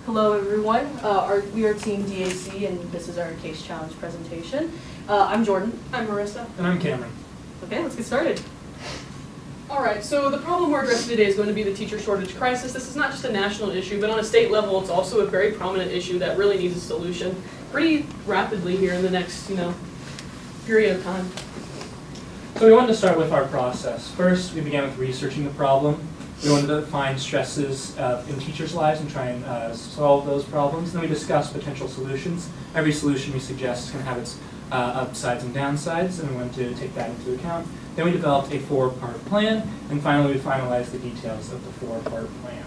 Hello everyone, we are Team DAC and this is our Case Challenge presentation. I'm Jordan. I'm Marissa. And I'm Cameron. Okay, let's get started. Alright, so the problem we're addressing today is going to be the teacher shortage crisis. This is not just a national issue, but on a state level it's also a very prominent issue that really needs a solution pretty rapidly here in the next, period of time. So we wanted to start with our process. First, we began with researching the problem. We wanted to find stresses in teachers' lives and try and solve those problems. Then we discussed potential solutions. Every solution we suggest is going to have its upsides and downsides, and we wanted to take that into account. Then we developed a 4-part plan, and finally we finalized the details of the 4-part plan.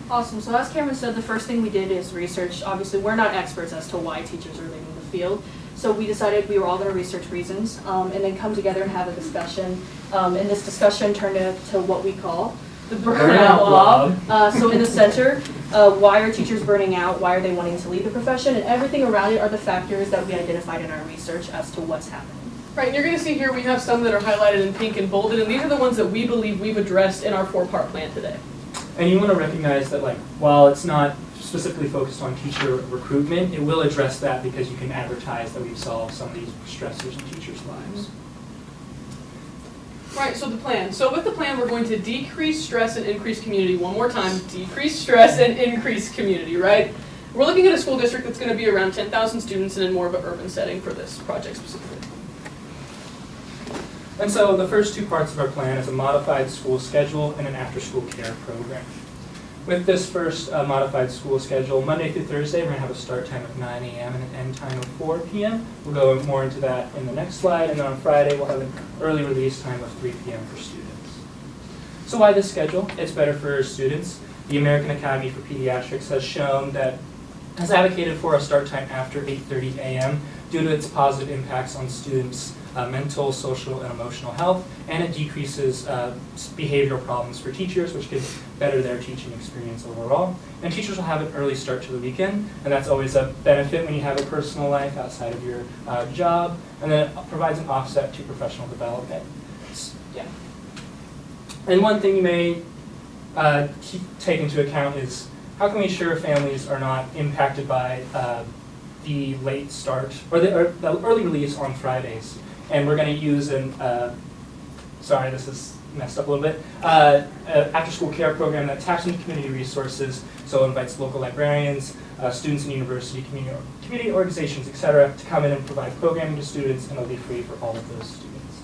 Awesome, so as Cameron said, the first thing we did is research. Obviously, we're not experts as to why teachers are leaving the field. So we decided we were all going to research reasons and then come together and have a discussion. And this discussion turned into what we call the burnout law. So in the center, why are teachers burning out? Why are they wanting to leave the profession? And everything around it are the factors that we identified in our research as to what's happening. Right, and you're going to see here we have some that are highlighted in pink and bolded, and these are the ones that we believe we've addressed in our 4-part plan today. And you want to recognize that, while it's not specifically focused on teacher recruitment, it will address that because you can advertise that we've solved some of these stressors in teachers' lives. Right, so the plan. So with the plan, we're going to decrease stress and increase community. One more time, decrease stress and increase community, right? We're looking at a school district that's going to be around 10,000 students and in more of an urban setting for this project specifically. And so the first 2 parts of our plan is a modified school schedule and an after-school care program. With this first modified school schedule, Monday through Thursday, we're going to have a start time of 9 a.m. and an end time of 4 p.m. We'll go more into that in the next slide. And then on Friday, we'll have an early release time of 3 p.m. for students. So why this schedule? It's better for students. The American Academy for Pediatrics has advocated for a start time after 8:30 a.m. due to its positive impacts on students' mental, social, and emotional health, and it decreases behavioral problems for teachers, which can better their teaching experience overall. And teachers will have an early start to the weekend, and that's always a benefit when you have a personal life outside of your job, and then it provides an offset to professional development. Yeah. And one thing you may take into account is how can we ensure families are not impacted by the late start or the early release on Fridays. And we're going to use sorry, this is messed up a little bit, after-school care program that taps into community resources, so it invites local librarians, students in university, community organizations, etc., to come in and provide programming to students, and it'll be free for all of those students.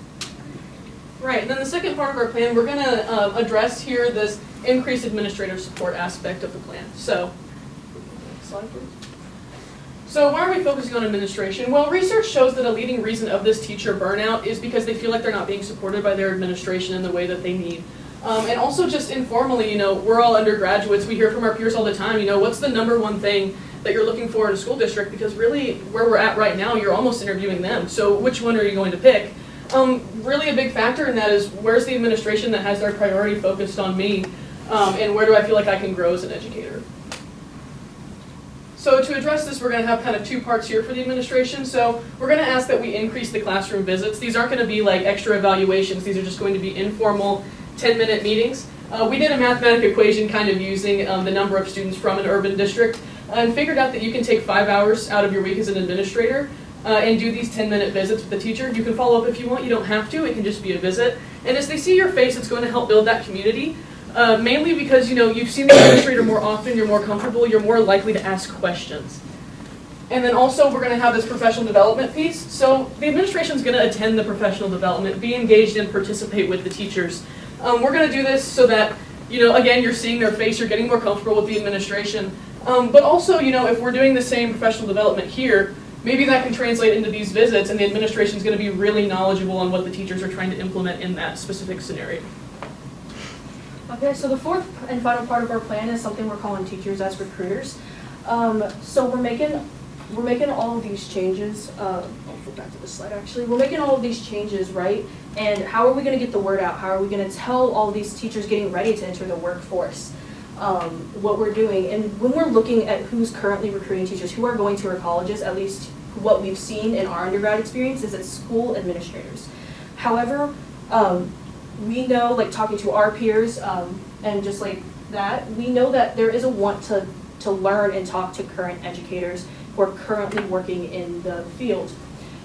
Right, and then the second part of our plan, we're going to address here this increased administrative support aspect of the plan. So, next slide please. So why are we focusing on administration? Well, research shows that a leading reason of this teacher burnout is because they feel like they're not being supported by their administration in the way that they need. And also just informally, we're all undergraduates, we hear from our peers all the time, what's the #1 thing that you're looking for in a school district? Because really, where we're at right now, you're almost interviewing them. So which one are you going to pick? Really a big factor in that is where's the administration that has their priority focused on me, and where do I feel like I can grow as an educator? So to address this, we're going to have kind of 2 parts here for the administration. So we're going to ask that we increase the classroom visits. These aren't going to be like extra evaluations. These are just going to be informal 10-minute meetings. We did a mathematical equation kind of using the number of students from an urban district and figured out that you can take 5 hours out of your week as an administrator and do these 10-minute visits with the teacher. You can follow up if you want. You don't have to. It can just be a visit. And as they see your face, it's going to help build that community. Mainly because, you've seen the administrator more often, you're more comfortable, you're more likely to ask questions. And then also we're going to have this professional development piece. So the administration's going to attend the professional development, be engaged and participate with the teachers. We're going to do this so that, again, you're seeing their face, you're getting more comfortable with the administration. But also, if we're doing the same professional development here, maybe that can translate into these visits and the administration's going to be really knowledgeable on what the teachers are trying to implement in that specific scenario. Okay, so the 4th and final part of our plan is something we're calling teachers as recruiters. So we're making all of these changes. I'll flip back to this slide actually. We're making all of these changes, right? And how are we going to get the word out? How are we going to tell all these teachers getting ready to enter the workforce what we're doing? And when we're looking at who's currently recruiting teachers, who are going to our colleges, at least what we've seen in our undergrad experience is it's school administrators. However, we know, talking to our peers and just like that, we know that there is a want to to learn and talk to current educators who are currently working in the field.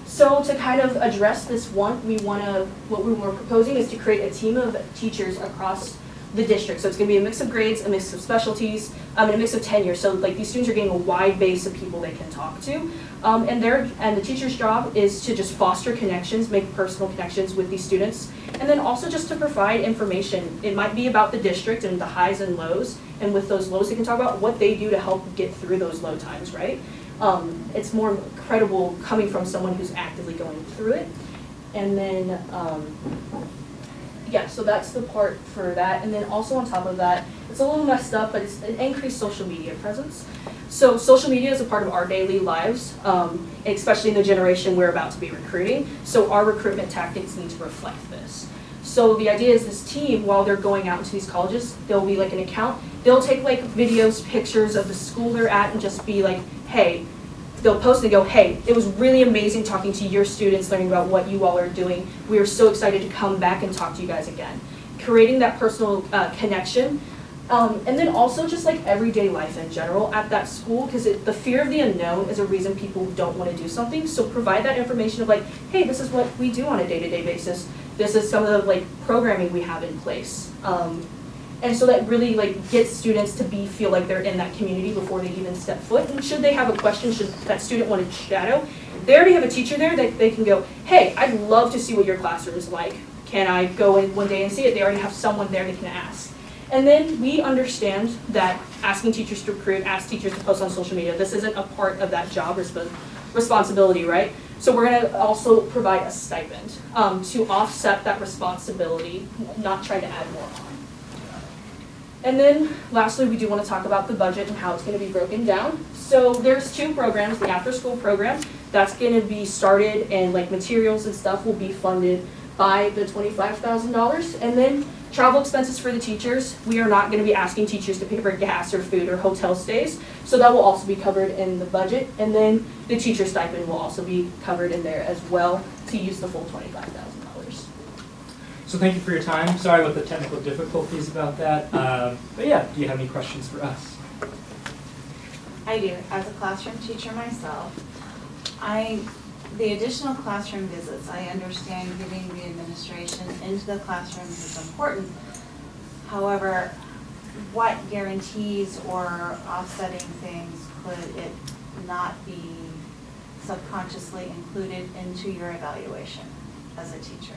So to kind of address this what we were proposing is to create a team of teachers across the district. So it's going to be a mix of grades, a mix of specialties, and a mix of tenure. So like these students are getting a wide base of people they can talk to. And the teacher's job is to just foster connections, make personal connections with these students, and then also just to provide information. It might be about the district and the highs and lows, and with those lows they can talk about what they do to help get through those low times, right? It's more credible coming from someone who's actively going through it. And then, yeah, so that's the part for that. And then also on top of that, it's a little messed up, but it's an increased social media presence. So social media is a part of our daily lives, especially in the generation we're about to be recruiting. So our recruitment tactics need to reflect this. So the idea is this team, while they're going out into these colleges, there'll be like an account. They'll take like videos, pictures of the school they're at and just be like, hey, they'll post and go, hey, it was really amazing talking to your students, learning about what you all are doing. We are so excited to come back and talk to you guys again. Creating that personal connection. And then also just like everyday life in general at that school, because the fear of the unknown is a reason people don't want to do something. So provide that information of like, hey, this is what we do on a day-to-day basis. This is some of the like programming we have in place. And so that really like gets students to feel like they're in that community before they even step foot. And should they have a question, should that student want to shadow, they already have a teacher there that they can go, hey, I'd love to see what your classroom is like. Can I go in one day and see it? They already have someone there they can ask. And then we understand that asking teachers to recruit, ask teachers to post on social media, this isn't a part of that job responsibility, right? So we're gonna also provide a stipend to offset that responsibility, not try to add more on. And then lastly, we do want to talk about the budget and how it's going to be broken down. So there's two programs, the after school program, that's going to be started and like materials and stuff will be funded by the $25,000. And then travel expenses for the teachers, we are not going to be asking teachers to pay for gas or food or hotel stays. So that will also be covered in the budget. And then the teacher stipend will also be covered in there as well to use the full $25,000. So thank you for your time. Sorry about the technical difficulties about that. But yeah, do you have any questions for us? I do. As a classroom teacher myself, the additional classroom visits, I understand getting the administration into the classrooms is important. However, what guarantees or offsetting things could it not be subconsciously included into your evaluation as a teacher?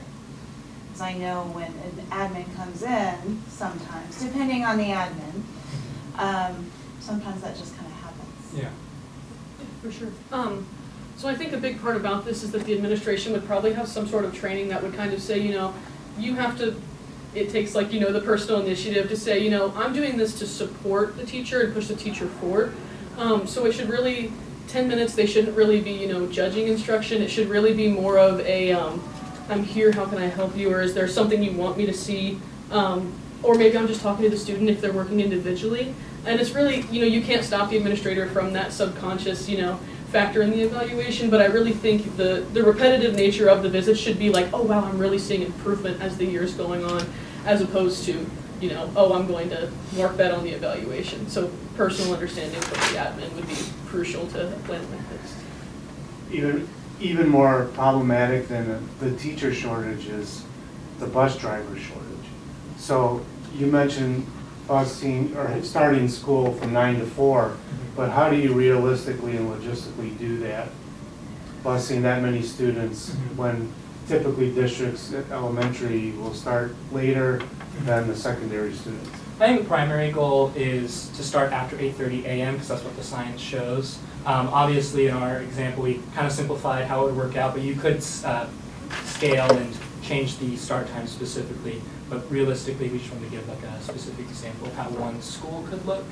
Because I know when an admin comes in, sometimes, depending on the admin, sometimes that just kind of happens. Yeah. For sure. So I think a big part about this is that the administration would probably have some sort of training that would kind of say, you have to, it takes like, the personal initiative to say, I'm doing this to support the teacher and push the teacher forward. So it should really, 10 minutes, they shouldn't really be, judging instruction. It should really be more of a, I'm here, how can I help you? Or is there something you want me to see? Or maybe I'm just talking to the student if they're working individually. And it's really, you can't stop the administrator from that subconscious, factor in the evaluation, but I really think the repetitive nature of the visits should be like, oh wow, I'm really seeing improvement as the year's going on, as opposed to, oh, I'm going to mark that on the evaluation. So personal understanding from the admin would be crucial to plan methods. Even more problematic than the teacher shortage is the bus driver shortage. So you mentioned busing or starting school from 9 to 4, but how do you realistically and logistically do that? Busing that many students when typically districts at elementary will start later than the secondary students? I think the primary goal is to start after 8:30 a.m. because that's what the science shows. Obviously, in our example, we kind of simplified how it would work out, but you could scale and change the start time specifically. But realistically, we just want to give like a specific example of how one school could look.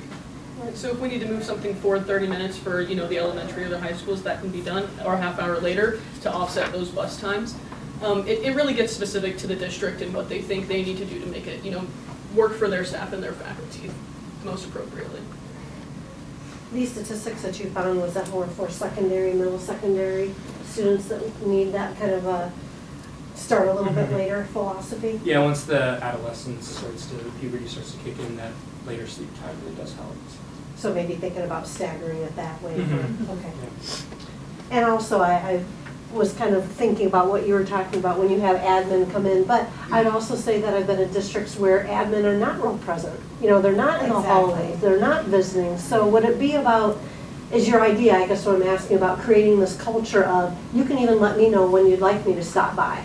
Right, so if we need to move something forward 30 minutes for, the elementary or the high schools, that can be done, or a half hour later to offset those bus times. It really gets specific to the district and what they think they need to do to make it, work for their staff and their faculty most appropriately. These statistics that you found, was that more for secondary, middle secondary students that need that kind of a start a little bit later philosophy? Yeah, once the adolescence puberty starts to kick in, that later sleep time really does help. So maybe thinking about staggering it that way. Mhm. Okay. And also, I was kind of thinking about what you were talking about when you have admin come in, but I'd also say that I've been in districts where admin are not real present. You know, they're not in the Exactly. hallways, they're not visiting. So would it be about, is your idea, I guess what I'm asking about, creating this culture of, you can even let me know when you'd like me to stop by?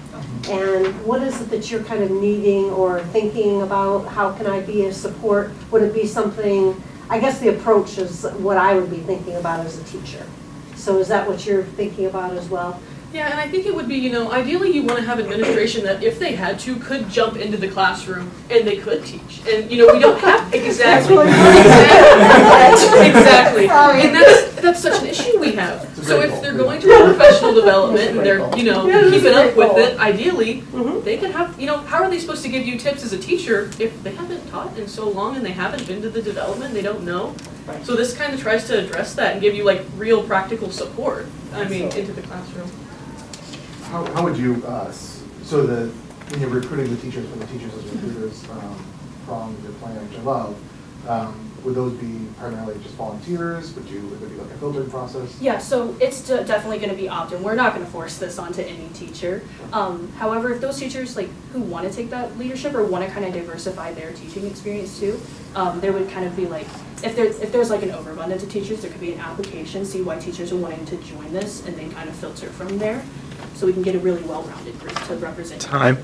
And what is it that you're kind of needing or thinking about? How can I be a support? Would it be something, I guess the approach is what I would be thinking about as a teacher. So is that what you're thinking about as well? Yeah, and I think it would be, ideally you want to have administration that if they had to, could jump into the classroom and they could teach. And, we don't have, exactly. Exactly. Sorry. And that's such an issue we have. It's a So great if goal. they're going through professional development and they're, It's a great keeping up with goal. it, ideally, Mhm. they can have, how are they supposed to give you tips as a teacher if they haven't taught in so long and they haven't been to the development, they don't know? Right. So this kind of tries to address that and give you like real practical support, into the classroom. How would you, when you're recruiting the teachers, when the teachers as recruiters from your plan, which I love, would those be primarily just volunteers? Would there be like a filtering process? Yeah, so it's definitely going to be opt-in. We're not going to force this onto any teacher. However, if those teachers who want to take that leadership or want to kind of diversify their teaching experience too, there would kind of be if there's an overabundance of teachers, there could be an application, see why teachers are wanting to join this, and then kind of filter from there, so we can get a really well-rounded group to represent. Time.